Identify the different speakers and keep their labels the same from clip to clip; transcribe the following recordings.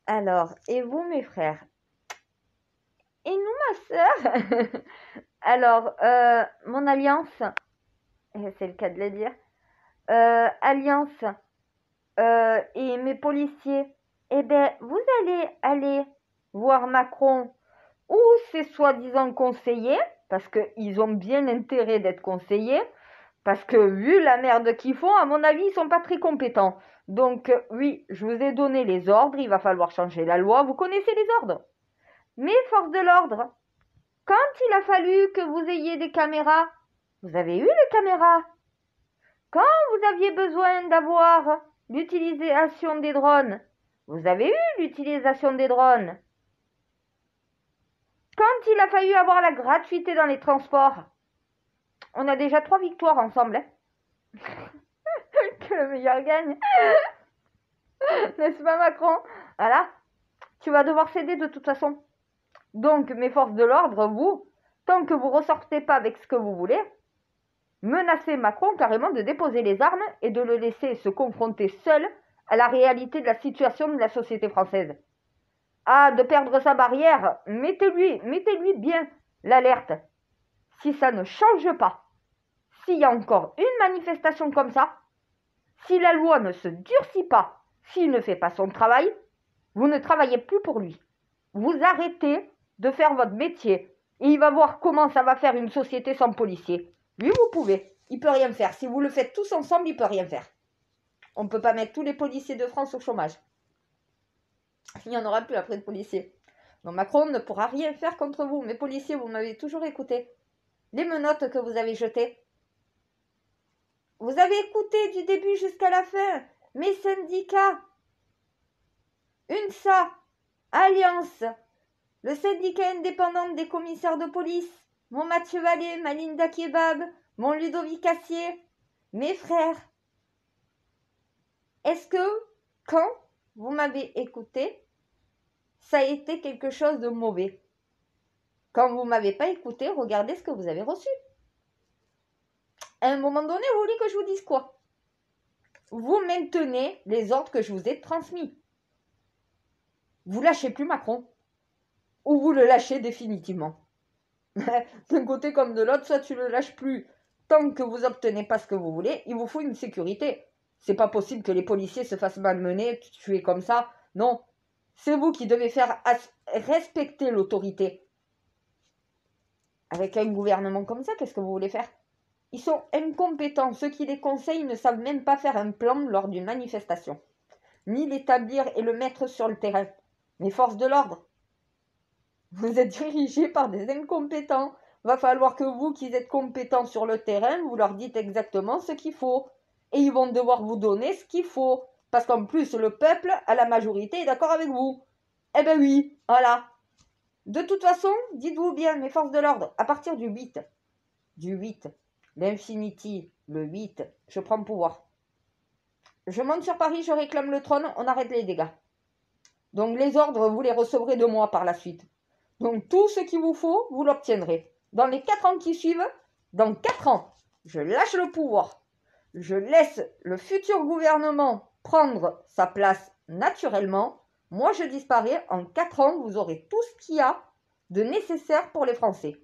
Speaker 1: Alors, et vous, mes frères? Et nous, ma sœur? Alors, mon alliance, c'est le cas de le dire, alliance et mes policiers, eh ben, vous allez aller voir Macron ou ses soi-disant conseillers, parce qu'ils ont bien intérêt d'être conseillers, parce que vu la merde qu'ils font, à mon avis, ils sont pas très compétents. Donc, oui, je vous ai donné les ordres, il va falloir changer la loi, vous connaissez les ordres. Mais force de l'ordre, quand il a fallu que vous ayez des caméras, vous avez eu les caméras. Quand vous aviez besoin d'avoir l'utilisation des drones, vous avez eu l'utilisation des drones. Quand il a fallu avoir la gratuité dans les transports, on a déjà 3 victoires ensemble. Hein. Que le meilleur gagne. N'est-ce pas, Macron? Voilà. Tu vas devoir céder de toute façon. Donc, mes forces de l'ordre, vous, tant que vous ressortez pas avec ce que vous voulez, menacez Macron carrément de déposer les armes et de le laisser se confronter seul à la réalité de la situation de la société française. Ah, de perdre sa barrière, mettez-lui bien l'alerte. Si ça ne change pas, s'il y a encore une manifestation comme ça, si la loi ne se durcit pas, s'il ne fait pas son travail, vous ne travaillez plus pour lui. Vous arrêtez de faire votre métier et il va voir comment ça va faire une société sans policiers. Lui, vous pouvez. Il peut rien faire. Si vous le faites tous ensemble, il peut rien faire. On ne peut pas mettre tous les policiers de France au chômage. Il n'y en aura plus après de policiers. Donc Macron ne pourra rien faire contre vous. Mes policiers, vous m'avez toujours écouté. Les menottes que vous avez jetées. Vous avez écouté du début jusqu'à la fin. Mes syndicats. UNSA. Alliance. Le syndicat indépendant des commissaires de police. Mon Mathieu Vallée, ma Linda Kebab. Mon Ludovic Assier. Mes frères. Est-ce que, quand vous m'avez écouté, ça a été quelque chose de mauvais? Quand vous ne m'avez pas écouté, regardez ce que vous avez reçu. À un moment donné, vous voulez que je vous dise quoi? Vous maintenez les ordres que je vous ai transmis. Vous lâchez plus Macron. Ou vous le lâchez définitivement. D'un côté comme de l'autre, soit tu le lâches plus. Tant que vous n'obtenez pas ce que vous voulez, il vous faut une sécurité. C'est pas possible que les policiers se fassent malmener, tuer comme ça. Non. C'est vous qui devez faire respecter l'autorité. Avec un gouvernement comme ça, qu'est-ce que vous voulez faire? Ils sont incompétents. Ceux qui les conseillent ne savent même pas faire un plan lors d'une manifestation, ni l'établir et le mettre sur le terrain. Les forces de l'ordre, vous êtes dirigés par des incompétents. Va falloir que vous, qui êtes compétents sur le terrain, vous leur dites exactement ce qu'il faut. Et ils vont devoir vous donner ce qu'il faut. Parce qu'en plus, le peuple, à la majorité, est d'accord avec vous. Eh ben oui, voilà. De toute façon, dites-vous bien, mes forces de l'ordre, à partir du 8, l'Infinity, le 8, je prends le pouvoir. Je monte sur Paris, je réclame le trône, on arrête les dégâts. Donc les ordres, vous les recevrez de moi par la suite. Donc tout ce qu'il vous faut, vous l'obtiendrez. Dans les 4 ans qui suivent, dans 4 ans, je lâche le pouvoir. Je laisse le futur gouvernement prendre sa place naturellement. Moi, je disparais. En 4 ans, vous aurez tout ce qu'il y a de nécessaire pour les Français.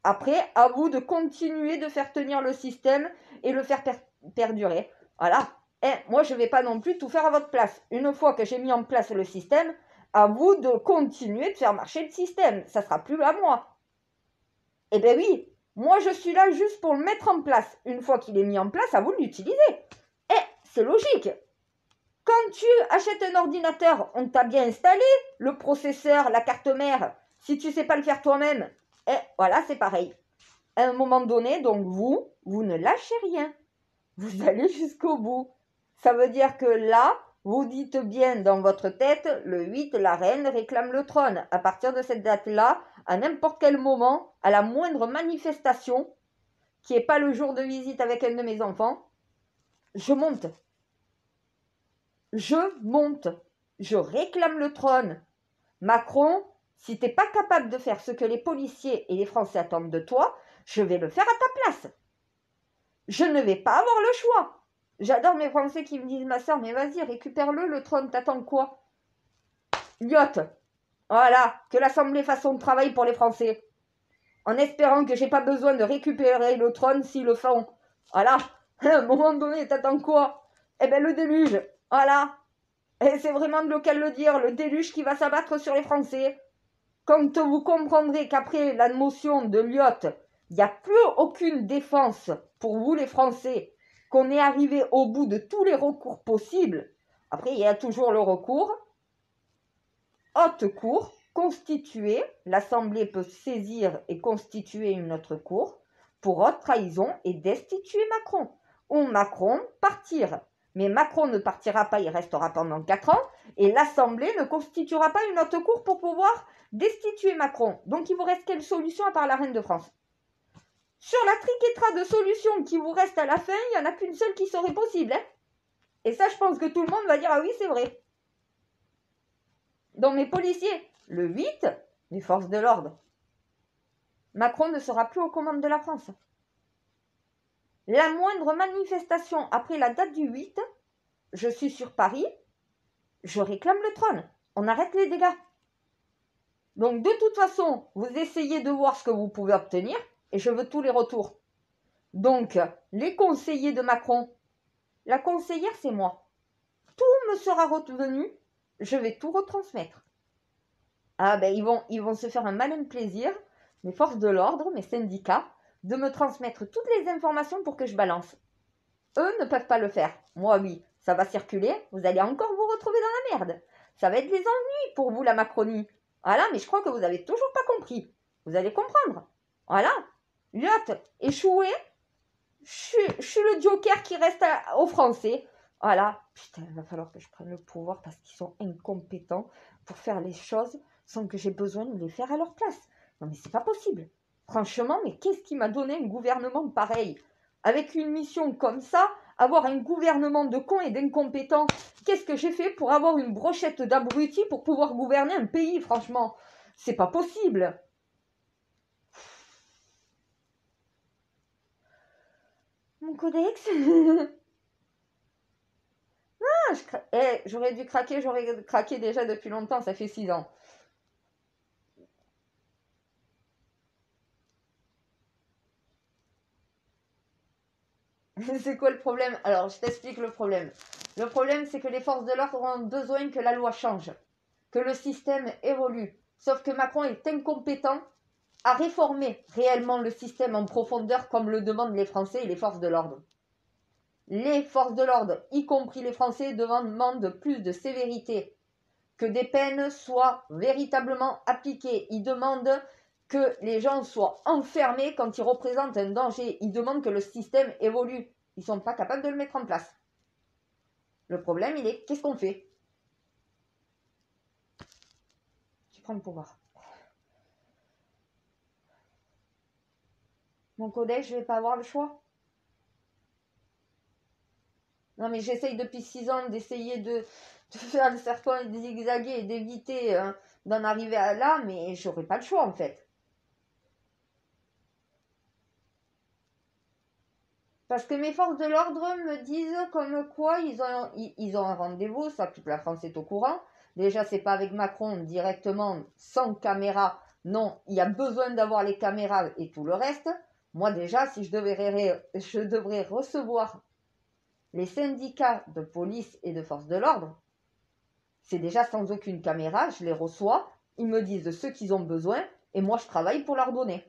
Speaker 1: Après, à vous de continuer de faire tenir le système et le faire perdurer. Voilà. Et moi, je ne vais pas non plus tout faire à votre place. Une fois que j'ai mis en place le système, à vous de continuer de faire marcher le système. Ça ne sera plus à moi. Eh bien oui, moi je suis là juste pour le mettre en place. Une fois qu'il est mis en place, à vous de l'utiliser. Et c'est logique. Quand tu achètes un ordinateur, on t'a bien installé le processeur, la carte mère. Si tu ne sais pas le faire toi-même, voilà, c'est pareil. À un moment donné, donc vous ne lâchez rien. Vous allez jusqu'au bout. Ça veut dire que là, vous dites bien dans votre tête, le 8, la reine réclame le trône. À partir de cette date-là, à n'importe quel moment, à la moindre manifestation, qui n'est pas le jour de visite avec un de mes enfants, je monte. Je réclame le trône. Macron, si tu n'es pas capable de faire ce que les policiers et les Français attendent de toi, je vais le faire à ta place. Je ne vais pas avoir le choix. J'adore mes Français qui me disent, ma soeur, mais vas-y, récupère-le, le trône, t'attends quoi? Lyotte, voilà, que l'Assemblée fasse son travail pour les Français. En espérant que j'ai pas besoin de récupérer le trône s'ils le font. Voilà, à un moment donné, t'attends quoi? Eh ben le déluge, voilà. Et c'est vraiment de lequel le dire, le déluge qui va s'abattre sur les Français. Quand vous comprendrez qu'après la motion de Lyotte, il n'y a plus aucune défense pour vous les Français, qu'on est arrivé au bout de tous les recours possibles. Après, il y a toujours le recours. Haute cour, constituée, l'Assemblée peut saisir et constituer une autre cour pour haute trahison et destituer Macron. Ou Macron partir. Mais Macron ne partira pas, il restera pendant 4 ans, et l'Assemblée ne constituera pas une autre cour pour pouvoir destituer Macron. Donc il vous reste quelle solution à part la Reine de France? Sur la triquetra de solutions qui vous reste à la fin, il n'y en a qu'une seule qui serait possible. Hein, et ça, je pense que tout le monde va dire, ah oui, c'est vrai. Dans mes policiers, le 8, les forces de l'ordre. Macron ne sera plus aux commandes de la France. La moindre manifestation après la date du 8, je suis sur Paris, je réclame le trône. On arrête les dégâts. Donc de toute façon, vous essayez de voir ce que vous pouvez obtenir et je veux tous les retours. Donc, les conseillers de Macron, la conseillère, c'est moi. Tout me sera revenu, je vais tout retransmettre. Ah ben, ils vont se faire un malin plaisir, mes forces de l'ordre, mes syndicats, de me transmettre toutes les informations pour que je balance. Eux ne peuvent pas le faire. Moi, oui, ça va circuler, vous allez encore vous retrouver dans la merde. Ça va être des ennuis pour vous, la Macronie. Voilà, mais je crois que vous n'avez toujours pas compris. Vous allez comprendre. Voilà. Lyotte, échoué. Je suis le joker qui reste aux Français. Voilà. Putain, il va falloir que je prenne le pouvoir parce qu'ils sont incompétents pour faire les choses sans que j'ai besoin de les faire à leur place. Non, mais c'est pas possible. Franchement, mais qu'est-ce qui m'a donné un gouvernement pareil? Avec une mission comme ça, avoir un gouvernement de cons et d'incompétents, qu'est-ce que j'ai fait pour avoir une brochette d'abrutis pour pouvoir gouverner un pays, franchement? C'est pas possible. Mon codex. J'aurais dû craquer, j'aurais craqué déjà depuis longtemps, ça fait 6 ans. C'est quoi le problème? Alors, je t'explique le problème. Le problème, c'est que les forces de l'ordre ont besoin que la loi change, que le système évolue. Sauf que Macron est incompétent à réformer réellement le système en profondeur comme le demandent les Français et les forces de l'ordre. Les forces de l'ordre, y compris les Français, demandent plus de sévérité, que des peines soient véritablement appliquées. Ils demandent que les gens soient enfermés quand ils représentent un danger. Ils demandent que le système évolue. Ils ne sont pas capables de le mettre en place. Le problème, il est, qu'est-ce qu'on fait? Tu prends le pouvoir. Mon collège, je ne vais pas avoir le choix. Non, mais j'essaye depuis 6 ans d'essayer de faire le serpent et de zigzaguer et d'éviter d'en arriver à là, mais j'aurais pas le choix en fait. Parce que mes forces de l'ordre me disent comme quoi ils ont un rendez-vous, ça toute la France est au courant. Déjà, c'est pas avec Macron directement, sans caméra. Non, il y a besoin d'avoir les caméras et tout le reste. Moi déjà, si je devrais recevoir les syndicats de police et de forces de l'ordre, c'est déjà sans aucune caméra, je les reçois, ils me disent de ce qu'ils ont besoin et moi je travaille pour leur donner.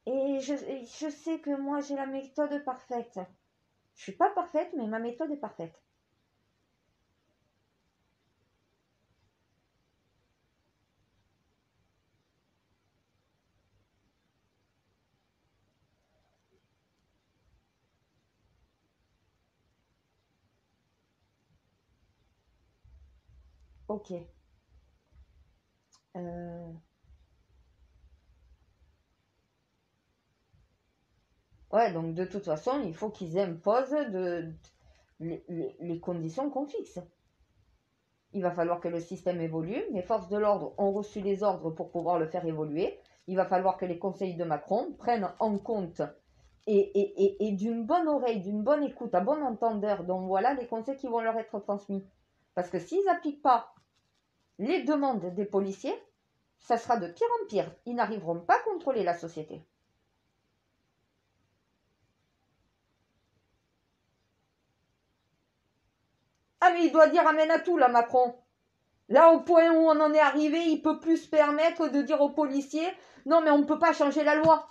Speaker 1: Et je sais que moi j'ai la méthode parfaite. Je suis pas parfaite, mais ma méthode est parfaite. Ok. Ouais, donc de toute façon, il faut qu'ils imposent les conditions qu'on fixe. Il va falloir que le système évolue. Les forces de l'ordre ont reçu les ordres pour pouvoir le faire évoluer. Il va falloir que les conseils de Macron prennent en compte et d'une bonne oreille, d'une bonne écoute, à bon entendeur. Donc voilà les conseils qui vont leur être transmis. Parce que s'ils n'appliquent pas les demandes des policiers, ça sera de pire en pire. Ils n'arriveront pas à contrôler la société. Ah mais il doit dire amen à tout là, Macron. Là, au point où on en est arrivé, il ne peut plus se permettre de dire aux policiers « Non, mais on ne peut pas changer la loi. »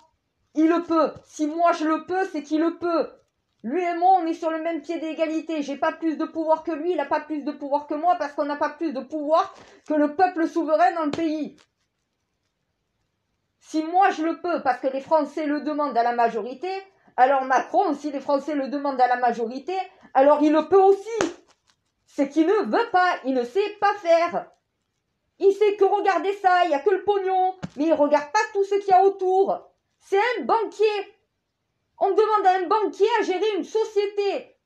Speaker 1: Il le peut. Si moi je le peux, c'est qu'il le peut. Lui et moi, on est sur le même pied d'égalité. J'ai pas plus de pouvoir que lui, il n'a pas plus de pouvoir que moi, parce qu'on n'a pas plus de pouvoir que le peuple souverain dans le pays. Si moi je le peux, parce que les Français le demandent à la majorité, alors Macron, si les Français le demandent à la majorité, alors il le peut aussi. C'est qu'il ne veut pas, il ne sait pas faire. Il sait que regarder ça, il n'y a que le pognon, mais il ne regarde pas tout ce qu'il y a autour. C'est un banquier. On demande à un banquier à gérer une société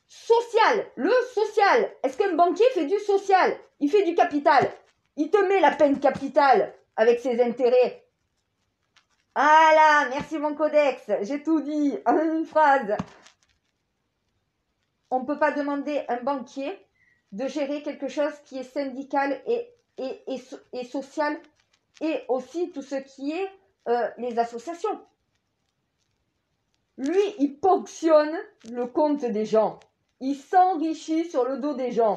Speaker 1: sociale. Le social. Est-ce qu'un banquier fait du social? Il fait du capital. Il te met la peine capitale avec ses intérêts. Ah là, merci mon codex. J'ai tout dit en une phrase. On ne peut pas demander à un banquier de gérer quelque chose qui est syndical et social, et aussi tout ce qui est les associations. Lui, il ponctionne le compte des gens. Il s'enrichit sur le dos des gens.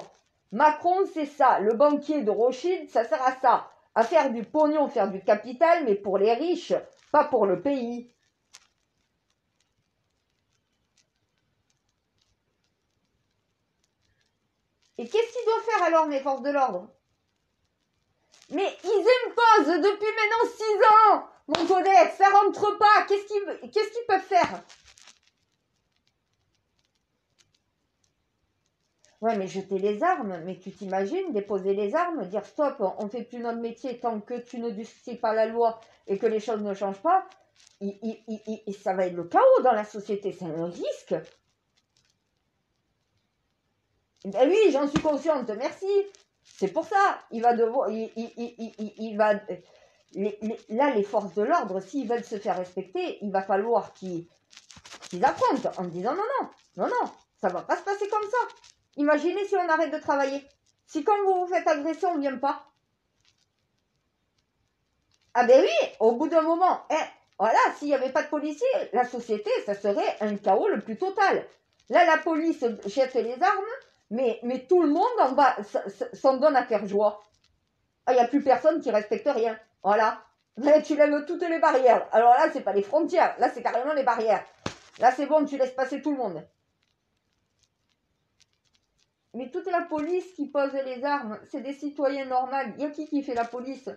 Speaker 1: Macron, c'est ça. Le banquier de Rothschild, ça sert à ça. À faire du pognon, faire du capital, mais pour les riches, pas pour le pays. Et qu'est-ce qu'ils doivent faire alors, mes forces de l'ordre? Mais ils imposent depuis maintenant 6 ans, mon codex, ça rentre pas. Qu'est-ce qu'ils peuvent faire? Ouais, mais jeter les armes, mais tu t'imagines déposer les armes, dire stop, on fait plus notre métier tant que tu ne durcis pas la loi et que les choses ne changent pas, ça va être le chaos dans la société, c'est un risque. Ben oui, j'en suis consciente, merci. C'est pour ça, il va devoir, il va, là, les forces de l'ordre, s'ils veulent se faire respecter, il va falloir qu'ils affrontent en disant non, ça va pas se passer comme ça. Imaginez si on arrête de travailler. Si quand vous vous faites agresser, on ne vient pas. Ah ben oui, au bout d'un moment, voilà, s'il n'y avait pas de policiers, la société, ça serait un chaos le plus total. Là, la police jette les armes, mais tout le monde en bas s'en donne à faire joie. Ah, il n'y a plus personne qui respecte rien. Voilà. Mais tu lèves toutes les barrières. Alors là, c'est pas les frontières. Là, c'est carrément les barrières. Là, c'est bon, tu laisses passer tout le monde. Mais toute la police qui pose les armes, c'est des citoyens normaux. Il y a qui fait la police?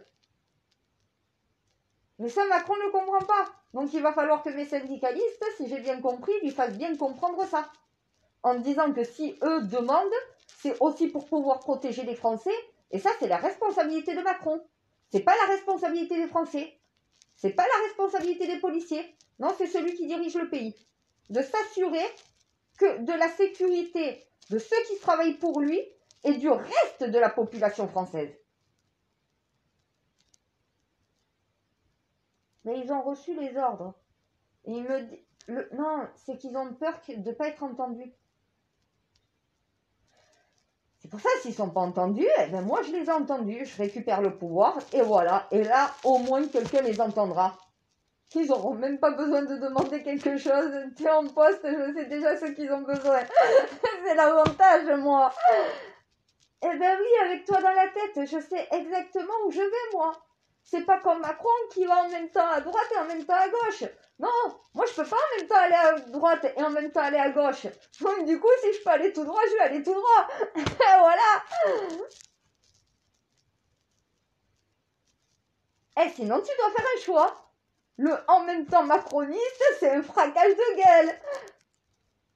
Speaker 1: Mais ça, Macron ne comprend pas. Donc il va falloir que mes syndicalistes, si j'ai bien compris, lui fassent bien comprendre ça. En disant que si eux demandent, c'est aussi pour pouvoir protéger les Français. Et ça, c'est la responsabilité de Macron. C'est pas la responsabilité des Français. C'est pas la responsabilité des policiers. Non, c'est celui qui dirige le pays. De s'assurer que de la sécurité de ceux qui travaillent pour lui et du reste de la population française. Mais ils ont reçu les ordres. Et il me dit, non, c'est qu'ils ont peur de ne pas être entendus. C'est pour ça, s'ils ne sont pas entendus, eh ben moi je les ai entendus, je récupère le pouvoir, et voilà. Et là, au moins quelqu'un les entendra. Ils n'auront même pas besoin de demander quelque chose. Tu es en poste, je sais déjà ce qu'ils ont besoin. C'est l'avantage, moi. Eh ben oui, avec toi dans la tête, je sais exactement où je vais, moi. C'est pas comme Macron qui va en même temps à droite et en même temps à gauche. Non, moi je peux pas en même temps aller à droite et en même temps aller à gauche. Donc du coup, si je peux aller tout droit, je vais aller tout droit. Voilà. Et sinon, tu dois faire un choix. Le en même temps macroniste, c'est un fracage de gueule.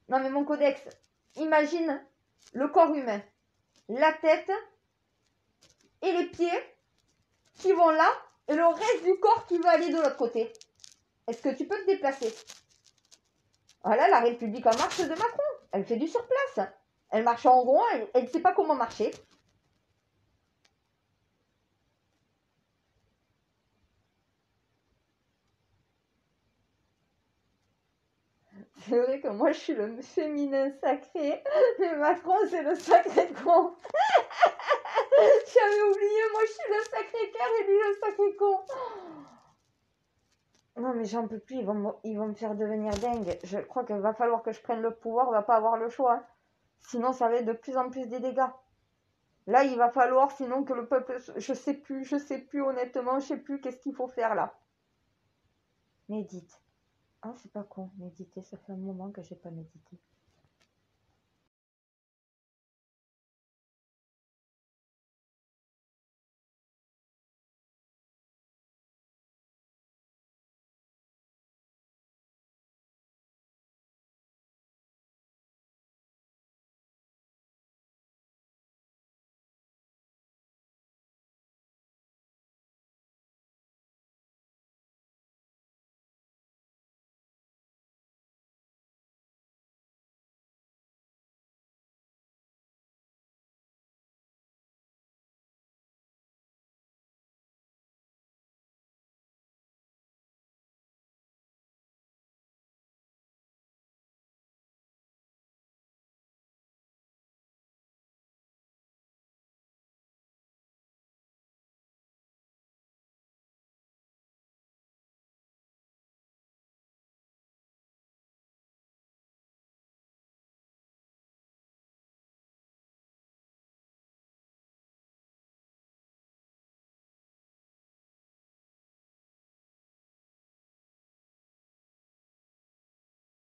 Speaker 1: Non mais mon codex, imagine le corps humain, la tête et les pieds qui vont là et le reste du corps qui va aller de l'autre côté. Est-ce que tu peux te déplacer? Voilà, la République en marche de Macron. Elle fait du surplace. Elle marche en rond, elle ne sait pas comment marcher. C'est vrai que moi, je suis le féminin sacré, mais Macron, c'est le sacré con. J'avais oublié, moi, je suis le sacré cœur et lui, le sacré con. Non, mais j'en peux plus, ils vont me faire devenir dingue. Je crois qu'il va falloir que je prenne le pouvoir, on va pas avoir le choix, hein. Sinon, ça va être de plus en plus des dégâts. Là, il va falloir, sinon, que le peuple... je sais plus, honnêtement, je sais plus qu'est-ce qu'il faut faire, là. Médite. Ah, c'est pas con, méditer, ça fait un moment que j'ai pas médité.